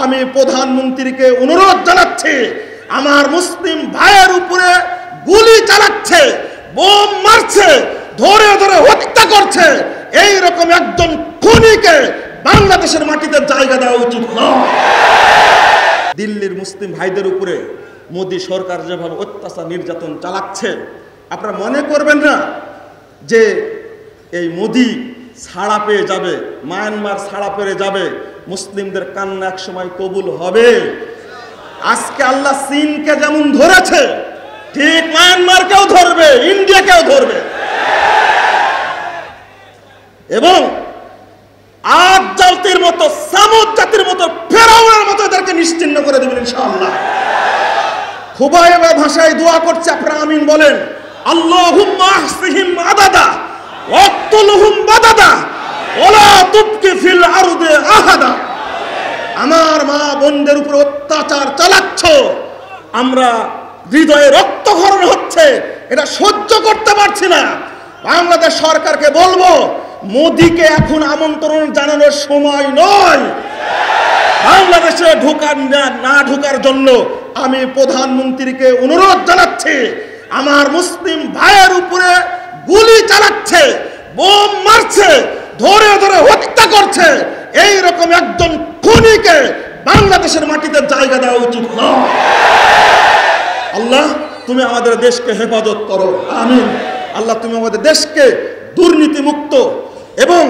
আমি প্রধানমন্ত্রীকে অনুরোধ জানাচ্ছি, আমার মুসলিম ভাইয়ের উপরে গুলি চালাচ্ছে, বোম মারছে, ধরে ধরে হত্যা করছে, এই রকম একজন খুনিকে বাংলাদেশের মাটিতে জায়গা দেওয়া উচিত নয়। দিল্লির মুসলিম ভাইদের উপরে মোদী সরকার যেভাবে অত্যাচার নির্যাতন চালাচ্ছে, আপনারা মনে করবেন না যে এই মোদী ছাড়া পেয়ে যাবে, মায়ানমার ছাড়া পেয়ে যাবে, মুসলিমদের কান্না এক সময় কবুল হবে। আজকে আল্লাহ চীনকে যেমন ধরেছে, ঠিক মায়ানমারকেও ধরবে, ইন্ডিয়াকেও ধরবে, এবং আদ জাতির মতো, সামুদ জাতির মতো, ফেরাউনের মতো এদেরকে নিশ্চিহ্ন করে দেবেন ইনশাআল্লাহ। খুবাইবের ভাষায় দোয়া করছে, আপনারা আমিন বলেন। আল্লাহুম্মা আহসিহিম আদাদা ওয়াকতুলহুম বাদাদা ওয়ালা তুবকি ফিল আরদি আহাদা। আমার মা বোনদের উপর অত্যাচার চালাচ্ছ, আমরা হৃদয়ে রক্তক্ষরণ হচ্ছে, এটা সহ্য করতে পারছি না। বাংলাদেশ সরকারকে বলবো, মোদীকে এখন আমন্ত্রণ জানানোর সময় নয়। বাংলাদেশে না ঢোকার জন্য আমি প্রধানমন্ত্রীকে অনুরোধ জানাচ্ছি, আমার মুসলিম ভাইয়ের উপরে গুলি চালাচ্ছে, বোম মারছে, ধরে ধরে হত্যা করছে, এই রকম একজন খুনিকে বাংলাদেশের মাটিতে জায়গা দেওয়া উচিত নয়। আল্লাহ তুমি আমাদের দেশকে হেফাজত করো, আমিন। আল্লাহ তুমি আমাদের দেশকে দুর্নীতি মুক্ত এবং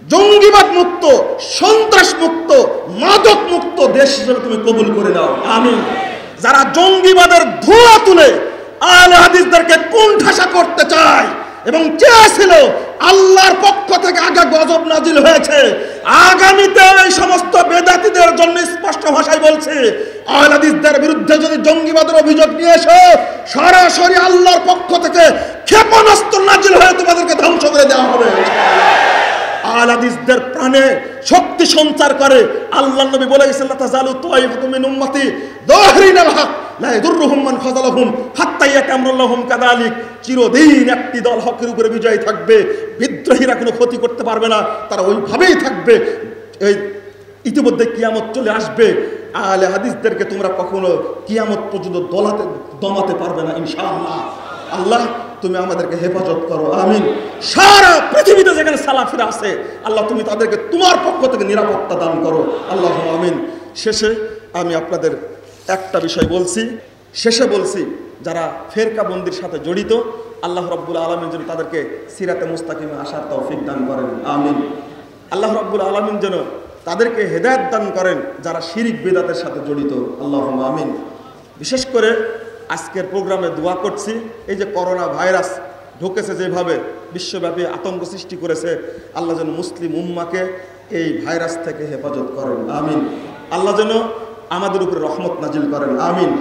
জঙ্গিবাদ মুক্ত, সন্ত্রাস মুক্ত, মাদক মুক্ত দেশ হিসেবে তুমি কবুল করে নাও, আমিন। যারা জঙ্গিবাদের ধোঁয়া তুলে আহলে হাদিসদেরকে কুণ্ঠাসা করতে চায় এবং চেয়েছিল, আল্লাহর পক্ষ থেকে আগে গজব নাজিল হয়েছে, আগামীতে এই সমস্ত বেদাতীদের জন্য স্পষ্ট ভাষায় বলছে, আহলে হাদিসদের বিরুদ্ধে যদি জঙ্গিবাদের অভিযোগ নিয়ে এসো, সরাসরি আল্লাহর পক্ষ থেকে ক্ষেপণাস্ত্র নাজিল হয়ে তোমাদেরকে ধ্বংস করে দেওয়া হবে। আহলে হাদিসদের প্রাণে শক্তি সঞ্চার করে আল্লাহর নবী বলে গেছেন, লা তাজালু তাইফাতুম মিন উম্মতি যাহিরিনাল হক লা ইয়াদুররুহুম মান খাযালাহুম হাত্তা ইয়াতামরুল্লাহুম কাযালিক। চিরদিন একটি দল হকের উপরে বিজয়ী থাকবে, বিদ্রোহীরা কোনো ক্ষতি করতে পারবে না, তারা ওইভাবেই থাকবে। এই ইতিমধ্যে কিয়ামত চলে আসবে, আহলে হাদিসদেরকে তোমরা কখনো কিয়ামত পর্যন্ত দমাতে পারবে না ইনশাআল্লাহ। আল্লাহ তুমি আমাদেরকে হেফাজত করো, আমিন। সারা পৃথিবীতে যেখানে সালাফিরা আছে, আল্লাহ তুমি তাদেরকে তোমার পক্ষ থেকে নিরাপত্তা দান করো, আল্লাহ আমিন। শেষে আমি আপনাদের একটা বিষয় বলছি, যারা ফেরকাবন্দির সাথে জড়িত, আল্লাহ রাব্বুল আলামিন যেন তাদেরকে সিরাতে মুস্তাকিমে আসার তৌফিক দান করেন, আমিন। আল্লাহ রাব্বুল আলামিন যেন তাদেরকে হেদায়েত দান করেন যারা শিরিক বিদআতের সাথে জড়িত, আল্লাহুম্মা আমিন। বিশেষ করে আজকের প্রোগ্রামে দোয়া করছি, এই যে করোনা ভাইরাস ঢুকেছে, যেভাবে বিশ্বব্যাপী আতঙ্ক সৃষ্টি করেছে, আল্লাহ যেন মুসলিম উম্মাকে এই ভাইরাস থেকে হেফাজত করেন, আমিন। আল্লাহ যেন আমাদের উপরে রহমত নাজিল করেন, আমিন।